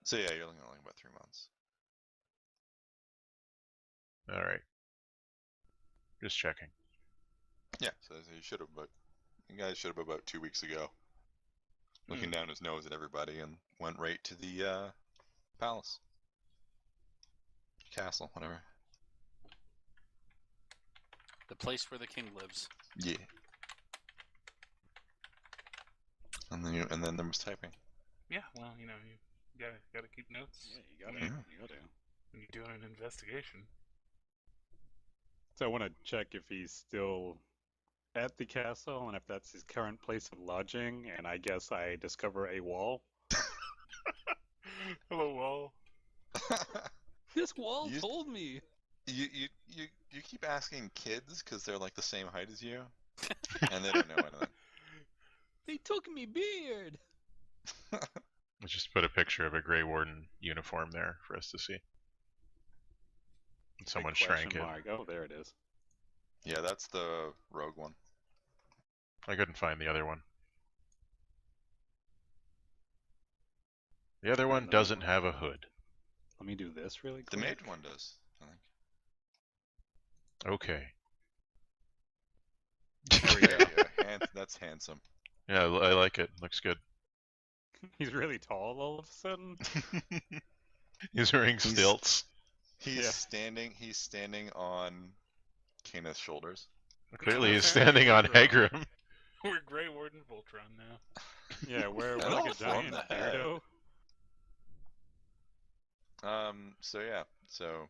So yeah, you're looking at like about 3 months. All right. Just checking. Yeah, so you guys should have about 2 weeks ago. Looking down his nose at everybody and went right to the palace. Castle, whatever. The place where the king lives. Yeah. And then there was typing. Yeah, well, you gotta keep notes. Yeah, you gotta. When you're doing an investigation. So I want to check if he's still at the castle and if that's his current place of lodging. And I guess I discover a wall. Hello, wall. This wall You- told me. You keep asking kids because they're like the same height as you, and they don't know anything. They took me beard. Let's just put a picture of a Grey Warden uniform there for us to see. Someone Big shrank question it. mark. Oh, there it is. Yeah, that's the rogue one. I couldn't find the other one. The other one doesn't have a hood. Let me do this really quick. The mage one does, I think. Okay. There we go. Yeah, that's handsome. Yeah, I like it. Looks good. He's really tall all of a sudden. He's wearing stilts. He's standing on Kana's shoulders. Clearly he's standing on Hagram. We're Grey Warden Voltron now. Yeah, we're And like a also on giant the head. weirdo. So yeah, so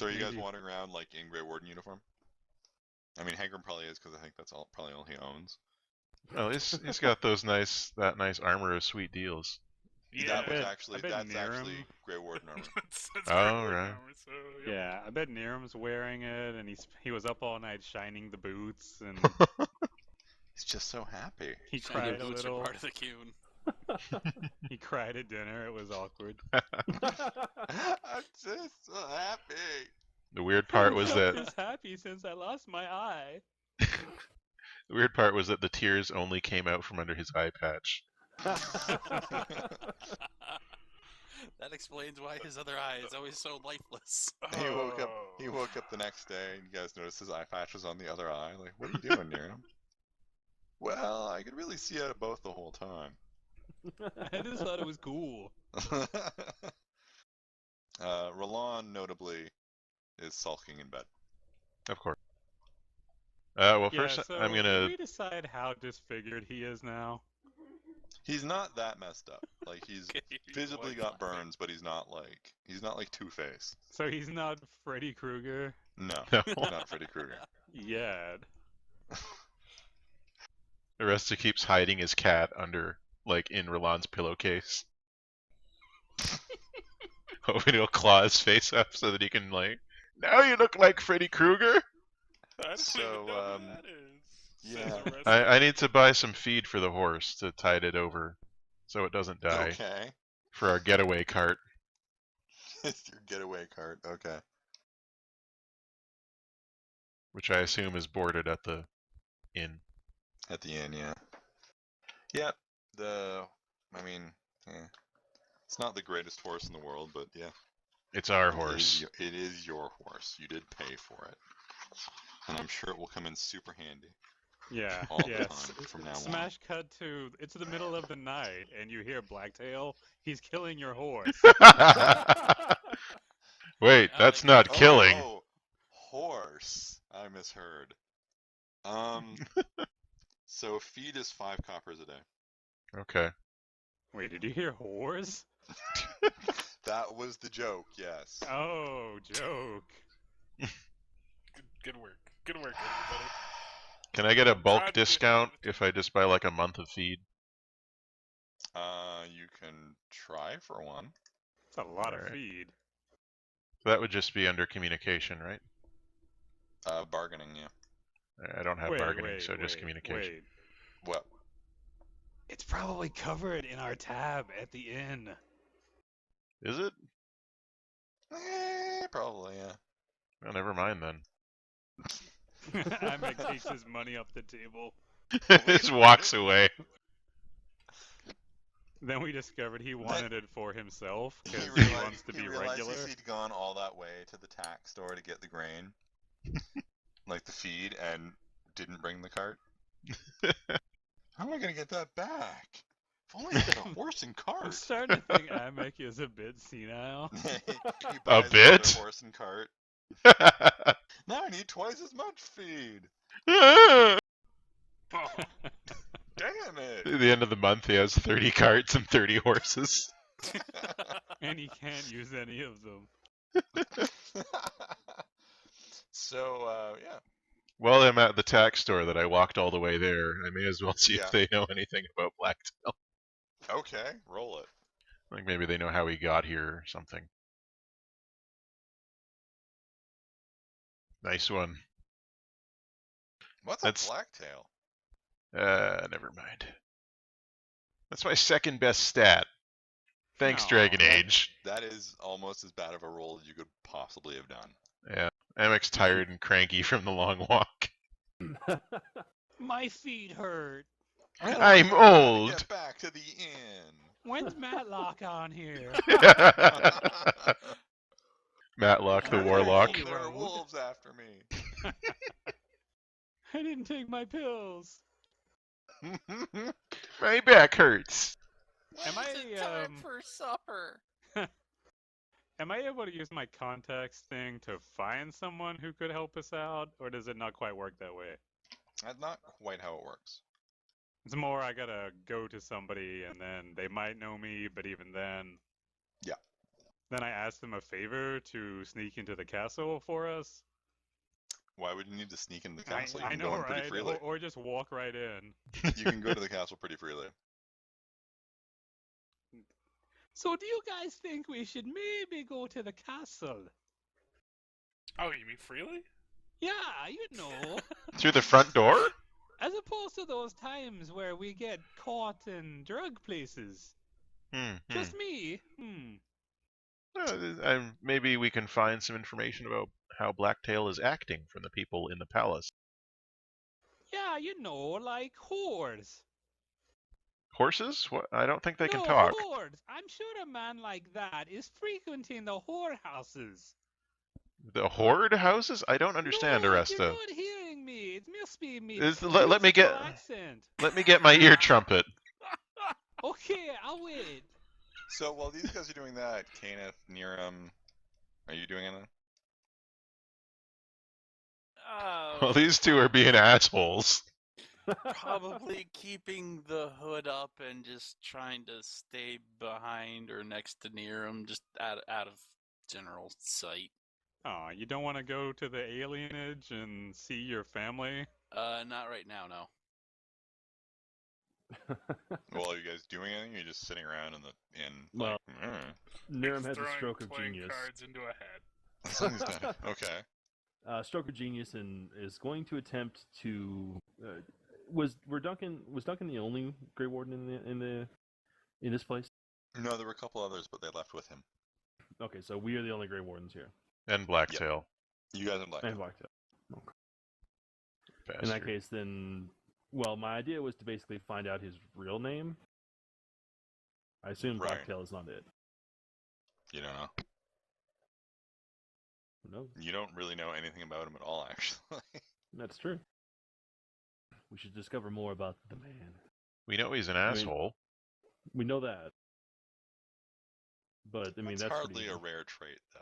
are you guys wandering around like in Grey Warden uniform? I mean, Hagram probably is because I think that's probably all he owns. Well, he's got that nice armor of sweet deals. Yeah, That's I bet actually Niram- Grey Warden armor. that's Oh, Grey Warden right. armor, so, yep. Yeah, I bet Niram's wearing it, and he was up all night shining the boots, and He's just so happy. he Shiny cried a boots are little. part of the Cune. He cried at dinner. It was awkward. I'm just so happy. The weird part was I that was happy since I lost my eye. the weird part was that the tears only came out from under his eye patch. That explains why his other eye is always so lifeless. He woke up the next day, and you guys noticed his eye patch was on the other eye. Like, what are you doing, Niram? Well, I could really see out of both the whole time. I just thought it was cool. Roland, notably, is sulking in bed. Of course. Well, Yeah, first so I'm Can gonna. we decide how disfigured he is now? He's not that messed up. Like, he's visibly got Classic. burns, but he's not like Two-Face. So he's not Freddy Krueger No, No. not Freddy Krueger. yet. Aresta keeps hiding his cat under, in Roland's pillowcase. Hoping he'll claw his face up so that he can, now you look like Freddy Krueger! I don't So, even know who that is. yeah. Says Arrested. I need to buy some feed for the horse to tide it over so it doesn't die Okay. for our getaway cart. It's your getaway cart. Okay. Which I assume is boarded at the inn. At the end, yeah. Yep. I mean, it's not the greatest horse in the world, but yeah. It's our horse. It is your horse. You did pay for it. And I'm sure it will come in super handy. Yeah, All the yeah. time from now on. Smash cut to it's the middle of the night, and you hear Blacktail. He's killing your horse. Wait, that's not killing. Oh, horse. I misheard. So feed is 5 coppers a day. Okay. Wait, did you hear horse? That was the joke, yes. Oh, joke. Good work. Good work, everybody. Can I get a bulk God, discount if I just buy a month of feed? You can try for one. It's a lot of Alright. feed. That would just be under communication, right? Bargaining, yeah. I don't have bargaining, so just communication. Wait. What? It's probably covered in our tab at the inn. Is it? Probably, yeah. Well, never mind then. Imek takes his money off the table. Just walks away. Then we discovered he wanted it for himself He because he realized, wants to he be realizes regular. he'd gone all that way to the tack store to get the grain, like the feed, and didn't bring the cart. How am I gonna get that back? If only I had a horse and I'm cart. starting to think Amek is a bit senile. He A buys bit? another horse and cart. Now I need twice as much feed. Oh, Damn it! At the end of the month, he has 30 carts and 30 horses. And he can't use any of them. So, yeah. While I'm at the tack store that I walked all the way there, I may as well see Yeah. if they know anything about Blacktail. Okay, roll it. Like maybe they know how he got here or something. Nice one. What's That's- a blacktail? Never mind. That's my second best stat. Thanks, Aw. Dragon Age. That is almost as bad of a roll as you could possibly have done. Yeah. Amek's tired and cranky from the long walk. My feet hurt. I don't I'm know how to old. Get back to the inn. When's Matlock on here? Matlock the Hey, Warlock. There are Road. wolves after me. I didn't take my pills. My back hurts. Am When's I, it time for supper? Am I able to use my contacts thing to find someone who could help us out, or does it not quite work that way? That's not quite how it works. It's more I gotta go to somebody and then they might know me, but even then... Yeah. Then I ask them a favor to sneak into the castle for us. Why would you need to sneak into the castle? You I can know, go in pretty right? freely. Or just walk right in. You can go to the castle pretty freely. So do you guys think we should maybe go to the castle? oh, you mean freely? Yeah, you know. Through the front door? As opposed to those times where we get caught in drug places. Just me. Maybe we can find some information about how Blacktail is acting from the people in the palace. Yeah, you know, like whores. Horses? What? I don't think they can No, talk. whores. I'm sure a man like that is frequenting the whorehouses. The horde houses? I don't understand, no, Aresta. You're not hearing me. It must be me. Let me get. Accent. Let me get my ear trumpet. Okay, I'll wait. So while these guys are doing that, Kenneth, Niram, are you doing anything? Well, these two are being assholes. Probably keeping the hood up and just trying to stay behind or next to near him, just out of general sight. Oh, you don't want to go to the alienage and see your family? Not right now, no. Well, are you guys doing anything? Or are you just sitting around in the inn? Well, Like, Niram has a Throwing stroke of playing genius. cards into a hat. Something's done. Okay. Stroke of genius, and is going to attempt to. Was Duncan the only Grey Warden in this place? No, there were a couple others, but they left with him. Okay, so we are the only Grey Wardens here. And Blacktail. You guys are black. And Blacktail. Okay. In Bastard. that case, then, well, my idea was to basically find out his real name. I assume Right. Blacktail is not it. You don't know. Who knows? You don't really know anything about him at all, actually. That's true. We should discover more about the man. We know he's an mean, asshole. We know that. But, I mean, that's hardly pretty... a rare trait, though.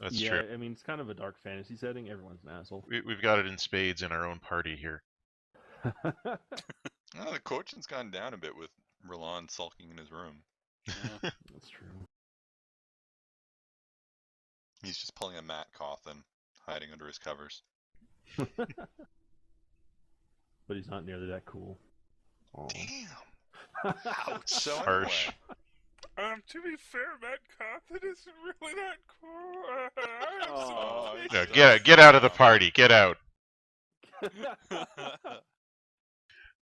That's yeah, true. I mean, it's kind of a dark fantasy setting. Everyone's an asshole. We've got it in spades in our own party here. Oh, the coaching's gone down a bit with Roland sulking in his room. That's true. He's just pulling a Matt Cawthon, hiding under his covers. But he's not nearly that cool. Aw. Damn. So Harsh. anyway, To be fair, Matt Cawthon is really not cool. I'm Oh, so No, get out of the party. Get out.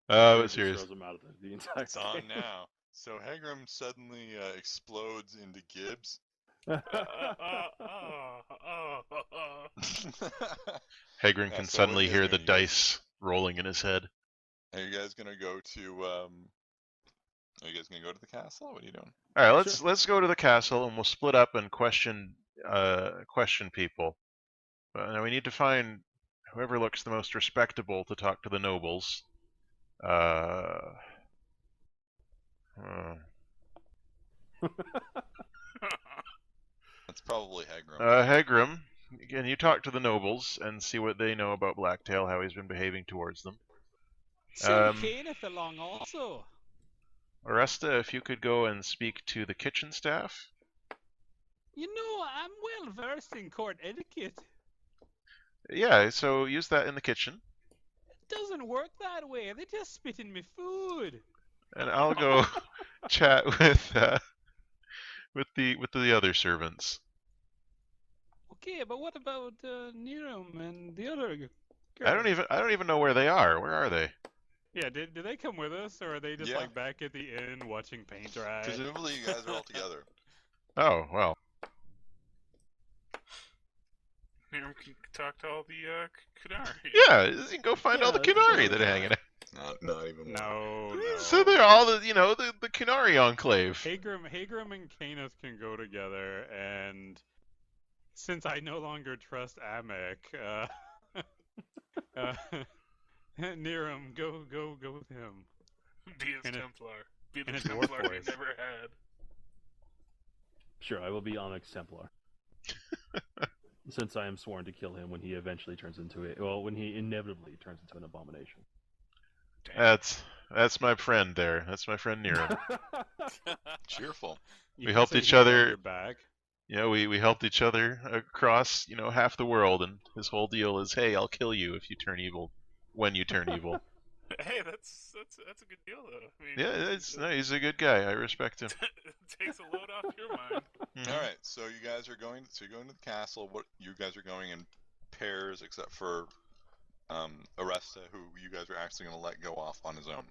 But Just serious. throws him out of the entire it's on game. now. So Hegram suddenly explodes into Gibbs. Hagrid Yeah, can so suddenly what are you hear guys the gonna use? dice rolling in his head. Are you guys gonna go to Are you guys gonna go to the castle? What are you doing? All right, let's go to the castle and we'll split up and question people. Now we need to find whoever looks the most respectable to talk to the nobles. Uh, uh, That's probably Hegram. Hegram, can you talk to the nobles and see what they know about Blacktail, how he's been behaving towards them? Send Kenneth along also. Oresta, if you could go and speak to the kitchen staff. You know, I'm well versed in court etiquette. Yeah, so use that in the kitchen. It doesn't work that way. They just spit in me food. And I'll go chat with the other servants. Okay, but what about Niram and the other girl? I don't even know where they are. Where are they? Yeah, did they come with us, or are they just Yeah. like back at the inn watching paint dry? Presumably, you guys are all together. Oh, well. Niram can talk to all the Kunari. Yeah, you can go find all the Yeah, that's Kunari good. that are hanging out. Not even. No, So no. they're all the Kunari enclave. Hagram and Kenneth can go together, and since I no longer trust Amek, Niram, go with him. Be his In a- Templar. Be the in a dwarf Templar we voice. never had. Sure, I will be Onyx Templar. Since I am sworn to kill him when he eventually turns into when he inevitably turns into an abomination. That's my friend there. That's my friend Niram. Cheerful. You We can helped say each he's got other- your back. We helped each other across, half the world, and his whole deal is, hey, I'll kill you if you turn evil. When you turn evil. Hey, that's a good deal though. I mean, Yeah, no, he's a good guy. I respect him. it takes a load off your mind. All right, so you guys are going. So you're going to the castle. What you guys are going in pairs, except for Oresta, who you guys are actually going to let go off on his own.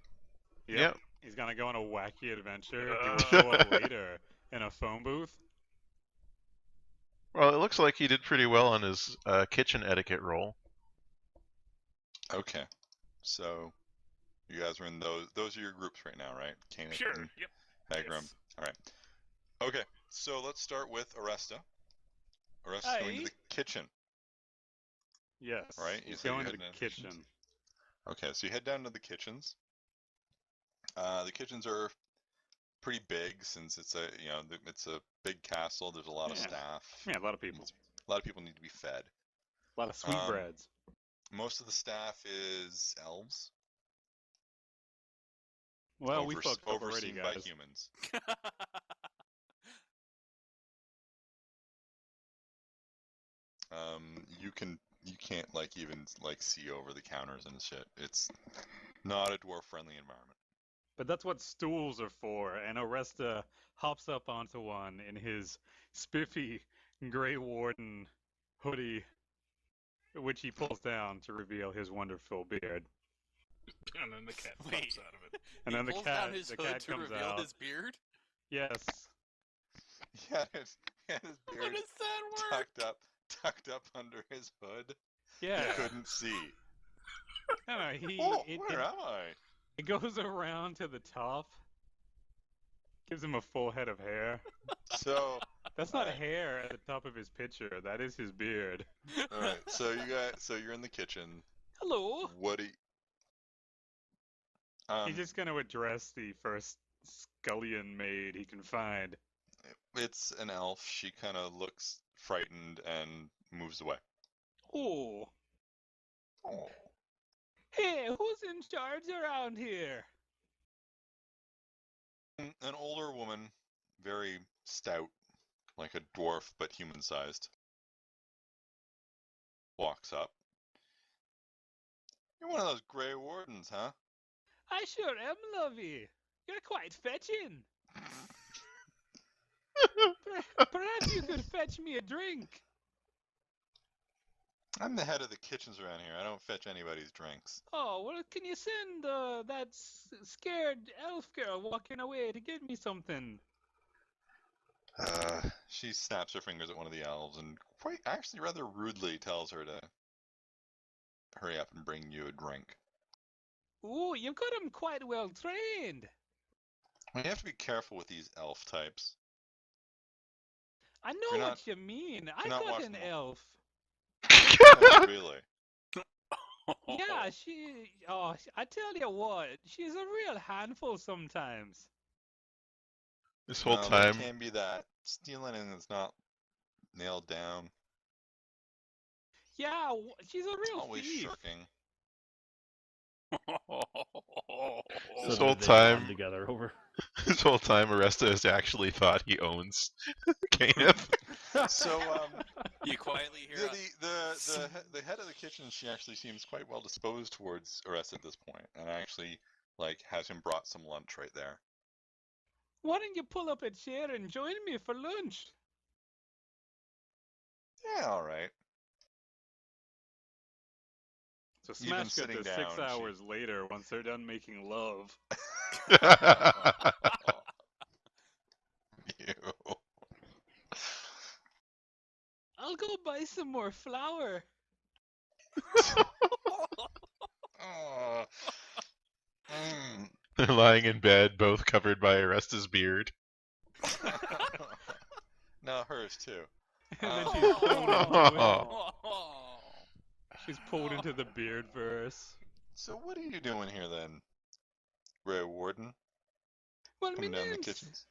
Yep. He's gonna go on a wacky adventure. He will show up later in a phone booth. Well, it looks like he did pretty well on his kitchen etiquette roll. Okay, so you guys are in those. Those are your groups right now, right? Kenneth Sure. and Yep. Hegram. Yes. All right. Okay, so let's start with Oresta. Oresta's going to Aye. the kitchen. Yes. Right, you He's said you're going to the heading down to the kitchen. kitchens? Okay, so you head down to the kitchens. The kitchens are pretty big since it's it's a big castle. There's a lot of Yeah. staff. Yeah, a lot of people. A lot of people need to be fed. A lot of sweetbreads. Most of the staff is elves. Well, we fucked up already, overseen by guys. humans. You can't even see over the counters and shit. It's not a dwarf friendly environment. But that's what stools are for, and Oresta hops up onto one in his spiffy Grey Warden hoodie, which he pulls down to reveal his wonderful beard. And then the cat Wait. pops out of it. And he then the pulls cat, down his the hood cat to comes reveal out. his beard. Yes. Yeah, his How beard does that work? tucked up under his hood. Yeah. You couldn't see. No, no, Oh, where am I? it goes around to the top. Gives him a full head of hair. So, That's not Alright. hair at the top of his picture. That is his beard. all right. So you're in the kitchen. Hello. What do you... He's just going to address the first scullion maid he can find. It's an elf. She kind of looks frightened and moves away. Oh. Oh. Hey, who's in charge around here? An older woman, very stout, like a dwarf but human-sized, walks up. You're one of those Grey Wardens, huh? I sure am, lovey. You're quite fetching. Perhaps you could fetch me a drink. I'm the head of the kitchens around here. I don't fetch anybody's drinks. Oh, well, can you send that scared elf girl walking away to get me something? She snaps her fingers at one of the elves and quite actually rather rudely tells her to hurry up and bring you a drink. Ooh, you've got him quite well trained. You have to be careful with these elf types. I know You're what not- you mean. I you're not got watching an them. elf. Oh, really? Yeah, she. Oh, I tell you what, she's a real handful sometimes. This whole No, but time, it can be that stealing and it's not nailed down. Yeah, she's a real Always thief. shirking. This So whole they bond time- together over. this whole time, Aresta has actually thought he owns Kenneth. So, You quietly hear the head of the kitchen, she actually seems quite well disposed towards Arrest at this point, and actually has him brought some lunch right there. Why don't you pull up a chair and join me for lunch? Yeah, all right. So Even Smash got sitting this down, 6 hours later once they're done making love. Ew. I'll go buy some more flour. Oh. Mm. They're lying in bed, both covered by Aresta's beard. No, hers too. And then Oh. she's pulled into it. Oh. She's pulled into the beard verse. So what are you doing here then, Grey Warden? Well, Coming me down the name's... kitchens?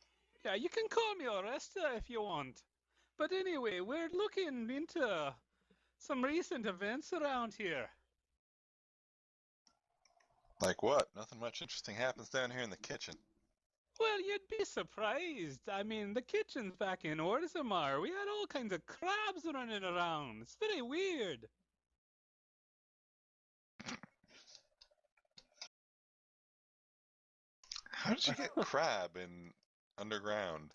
Yeah, you can call me Oresta if you want. But anyway, we're looking into some recent events around here. Like what? Nothing much interesting happens down here in the kitchen. Well, you'd be surprised. I mean, the kitchen's back in Orzammar. We had all kinds of crabs running around. It's very weird. How did you get crab in underground?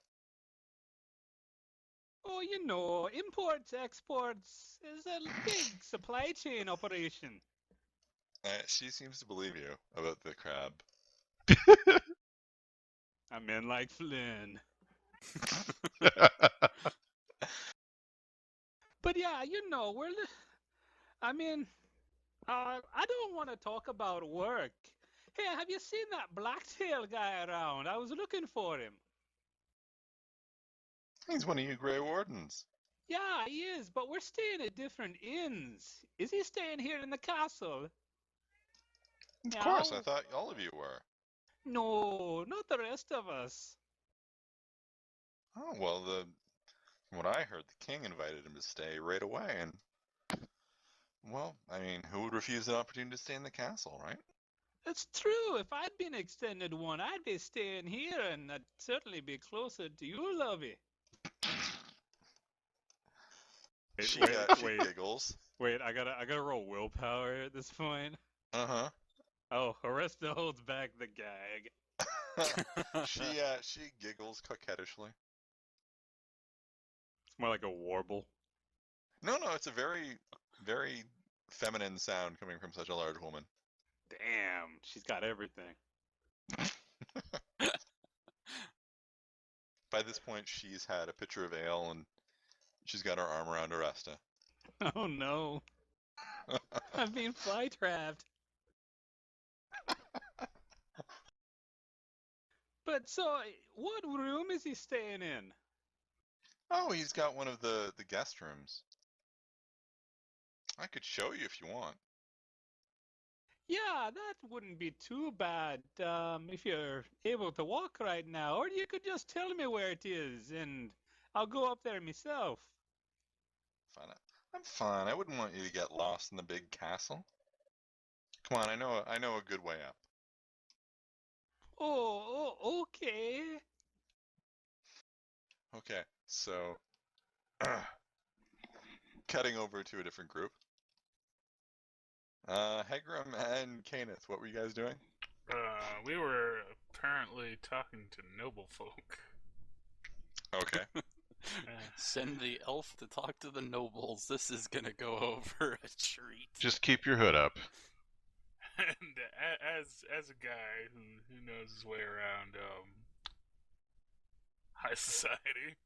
Oh, you know, imports, exports is a big supply chain operation. She seems to believe you about the crab. I'm in like Flynn. But yeah, you know, I mean, I don't want to talk about work. Hey, have you seen that blacktail guy around? I was looking for him. He's one of you Grey Wardens. Yeah, he is, but we're staying at different inns. Is he staying here in the castle? Of course, I thought all of you were. No, not the rest of us. Oh, well, from what I heard, the king invited him to stay right away, and, well, I mean, who would refuse an opportunity to stay in the castle, right? It's true. If I'd been extended one, I'd be staying here, and I'd certainly be closer to you, lovey. She Wait, giggles. wait, I gotta roll willpower at this point. Uh-huh. Oh, Aresta holds back the gag. She giggles coquettishly. It's more like a warble. No, it's a very, very feminine sound coming from such a large woman. Damn, she's got everything. By this point, she's had a pitcher of ale, and she's got her arm around Aresta. Oh no. I'm being fly trapped. But so, what room is he staying in? Oh, he's got one of the guest rooms. I could show you if you want. Yeah, that wouldn't be too bad if you're able to walk right now. Or you could just tell me where it is, and I'll go up there myself. Fine. I'm fine. I wouldn't want you to get lost in the big castle. Come on, I know a good way up. Oh, okay. Okay, so cutting over to a different group. Hegram and Kenneth, what were you guys doing? We were apparently talking to noble folk. Okay. Send the elf to talk to the nobles. This is gonna go over a treat. Just keep your hood up. And as a guy who knows his way around high society.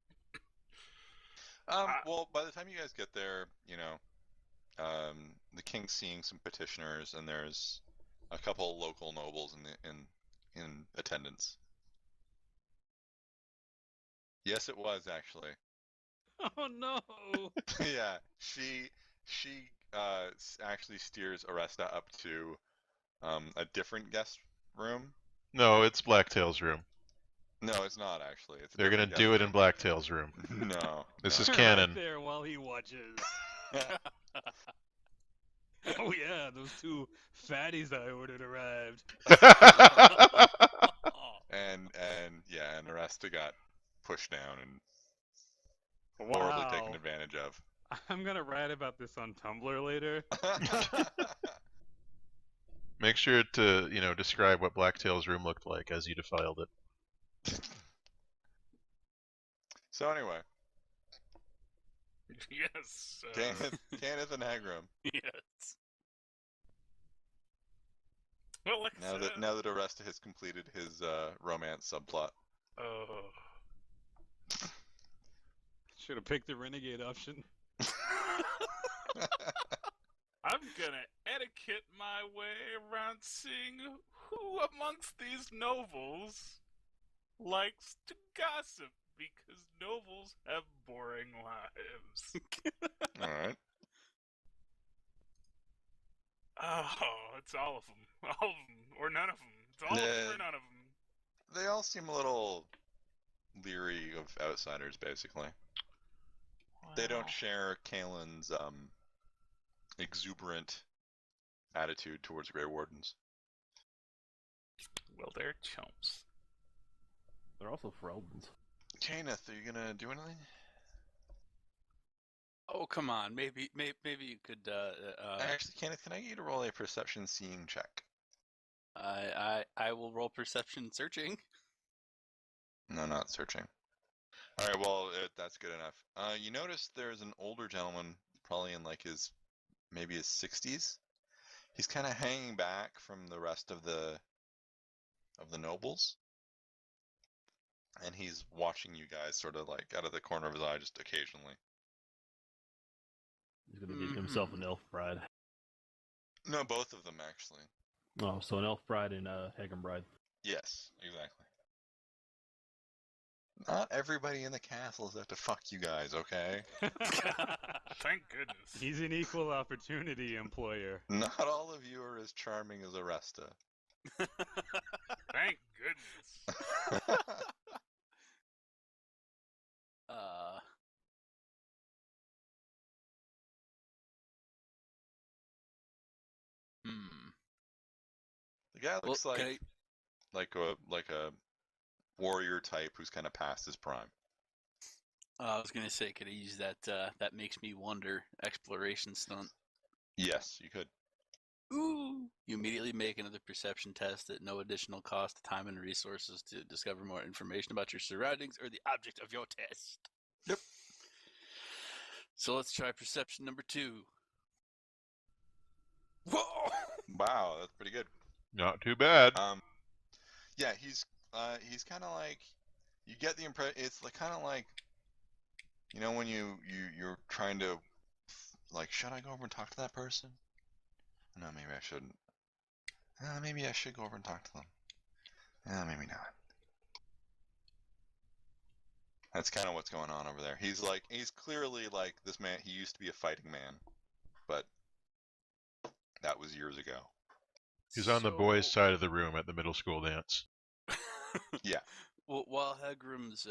Well, by the time you guys get there, you know, the king's seeing some petitioners, and there's a couple local nobles in attendance. Yes, it was actually. Oh no! Yeah, she actually steers Aresta up to a different guest room. No, it's Blacktail's room. No, it's not actually. It's a They're gonna different do guest it in room. Blacktail's room. No, This no. is Right canon. there while he watches. Oh yeah, those two fatties I ordered arrived. and yeah, and Aresta got pushed down and horribly taken Wow. advantage of. I'm gonna write about this on Tumblr later. Make sure to, describe what Blacktail's room looked like as you defiled it. So anyway, Yes. Kenneth and Hagram. Yes. Well, like I Now said, that Aresta has completed his romance subplot. oh. Should have picked the renegade option. I'm gonna etiquette my way around seeing who amongst these nobles likes to gossip, because nobles have boring lives. All right. Oh, it's all of them. All of them. Or none of them. It's all of them or none of them. They all seem a little leery of outsiders, basically. They don't share Kalen's exuberant attitude towards Grey Wardens. Well, they're chumps. They're also Freldens. Kenneth, are you gonna do anything? Oh, come on. Maybe you could. Actually, Kenneth, can I get you to roll a perception seeing check? I will roll perception searching. No, not searching. All right, well, that's good enough. You notice there's an older gentleman, probably in like maybe his 60s. He's kind of hanging back from the rest of the nobles, and he's watching you guys sort of like out of the corner of his eye, just occasionally. He's gonna get himself an elf bride. No, both of them actually. Oh, so an elf bride and a Hagen bride. Yes, exactly. Not everybody in the castle is out to fuck you guys, okay? Thank goodness. He's an equal opportunity employer. Not all of you are as charming as Aresta. Thank goodness. The guy looks Well, like a warrior type who's kind of past his prime. I was gonna say, could I use that? That makes me wonder exploration stunt. Yes, you could. Ooh! You immediately make another perception test at no additional cost, time, and resources to discover more information about your surroundings or the object of your test. Yep. So let's try perception number 2. Whoa! Wow, that's pretty good. Not too bad. Yeah, he's kind of like, you get the impression, it's like kind of like, you know, when you're trying to, like, should I go over and talk to that person? No, maybe I shouldn't. Maybe I should go over and talk to them. Maybe not. That's kind of what's going on over there. He's clearly like this man. He used to be a fighting man, but that was years ago. He's on the boys' side of the room at the middle school dance. Yeah. Well, while Hegrim's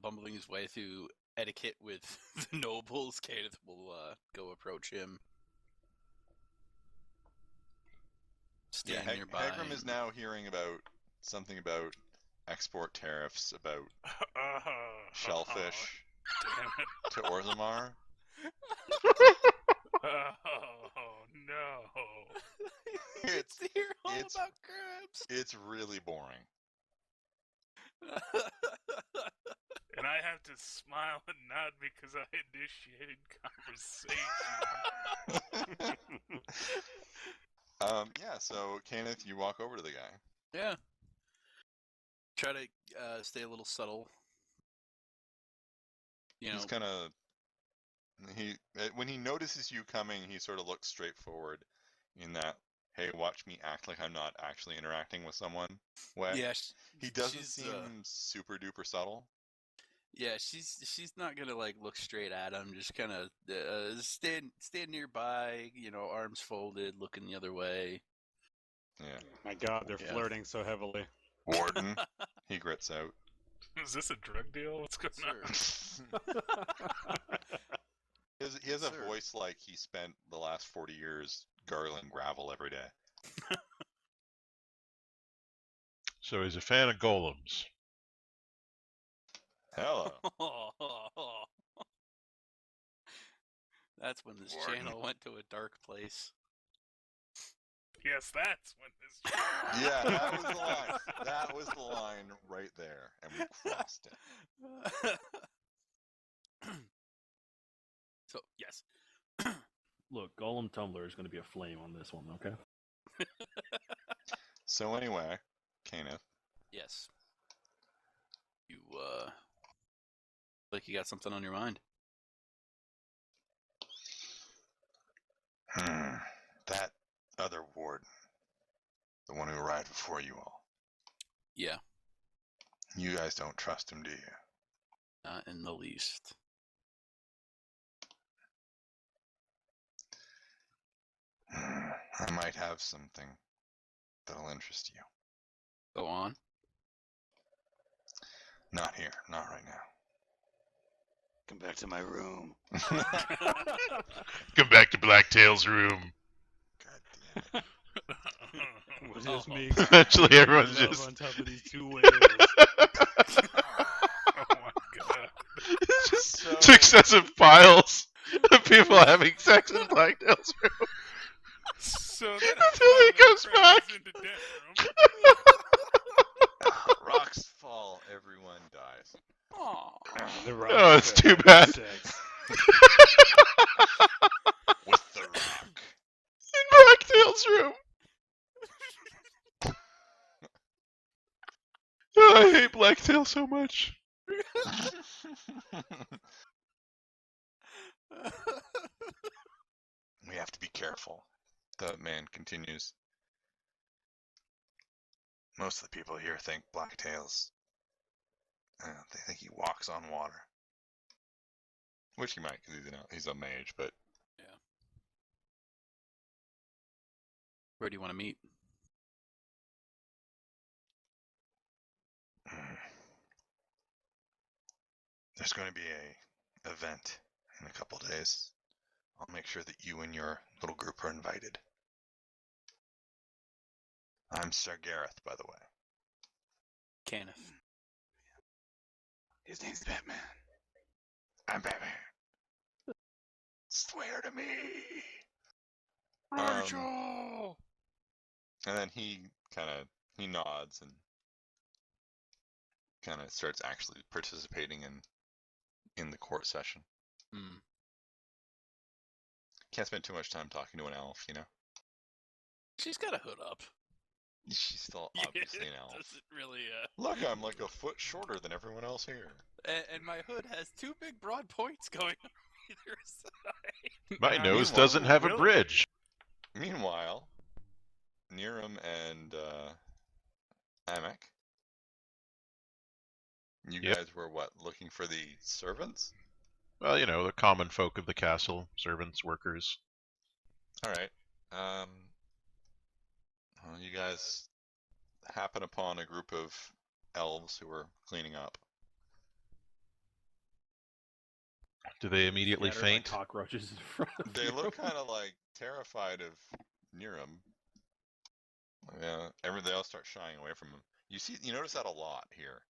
bumbling his way through etiquette with the nobles, Kenneth will go approach him. Stand nearby. Hegrim is now hearing about something about export tariffs, about shellfish to Orzammar. Oh no! It's to hear all about crabs. It's really boring. And I have to smile and nod because I initiated conversation. Yeah, so Kenneth, you walk over to the guy. Yeah. Try to stay a little subtle. He's kind of when he notices you coming, he sort of looks straightforward in that, hey, watch me act like I'm not actually interacting with someone way. Yeah, he doesn't seem super duper subtle. Yeah, she's not gonna like look straight at him. Just kind of stand nearby. Arms folded, looking the other way. Yeah. My God, they're Yeah. flirting so heavily. Warden, he grits out. Is this a drug deal? What's going Sir. on? He has a Sir. voice like he spent the last 40 years gargling gravel every day. So he's a fan of golems. Hello. That's when this Warden. channel went to a dark place. Yes, that's when this. Yeah, that was the line. That was the line right there, and we crossed it. So, yes. Look, Golem Tumbler is going to be a flame on this one, okay? So anyway, Kenneth, Yes. You, like you got something on your mind. that other warden, the one who arrived before you all, Yeah, you guys don't trust him, do you? not in the least. I might have something that'll interest you. Go on. Not here, not right now. Come back to my room. Come back to Blacktail's room. God damn it. What is me? Eventually, everyone's Love just on top of these two whales. Oh my god. just So- successive piles of people having sex in Blacktail's room. So then Until he comes back. into death room. Rocks fall, everyone dies. Aw. The rock Oh, it's said too having bad. sex. With the rock. In Blacktail's room. Oh, I hate Blacktail so much. We have to be careful, the man continues. Most of the people here think Blacktail's... they think he walks on water. Which he might, because he's a mage, but... Where do you want to meet? There's going to be a event in a couple days. I'll make sure that you and your little group are invited. I'm Sir Gareth, by the way. Kenneth. His name's Batman. I'm Batman. Swear to me. Rachel! And then he nods and kind of starts actually participating in the court session. Hmm. Can't spend too much time talking to an elf, you know? She's got a hood up. She's still obviously an elf. Doesn't really, Look, I'm like a foot shorter than everyone else here. And my hood has two big broad points going on either side. My Now, nose meanwhile- doesn't have a Really? bridge. Meanwhile, Niram and Amek, you Yep. guys were what, looking for the servants? Well, you know, the common folk of the castle, servants, workers. Alright. Well, you guys happen upon a group of elves who were cleaning up. Do they immediately Scattered like faint? cockroaches in front of They you. look kind of like terrified of Niram. Yeah, they all start shying away from him. You notice that a lot here.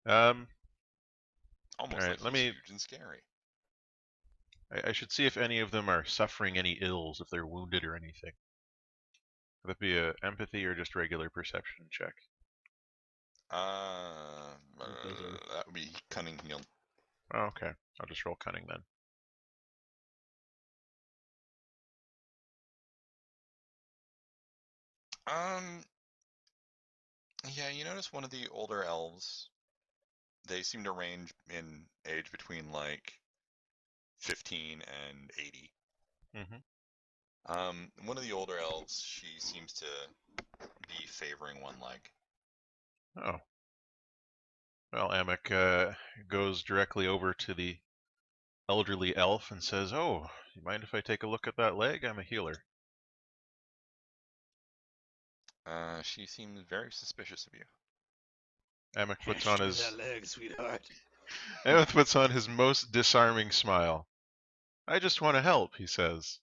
Almost Alright, like let he's me- huge and scary. I should see if any of them are suffering any ills, if they're wounded or anything. Would that be a empathy or just regular perception check? those are- That would be cunning heal. Oh, okay, I'll just roll cunning then. Yeah, you notice one of the older elves, they seem to range in age between like 15 and 80. Mm-hmm. One of the older elves, she seems to be favoring one leg. Oh. Well, Amek goes directly over to the elderly elf and says, "Oh, you mind if I take a look at that leg? I'm a healer." She seems very suspicious of you. Amek puts on his that leg, sweetheart. Amek puts on his most disarming smile. "I just want to help," he says.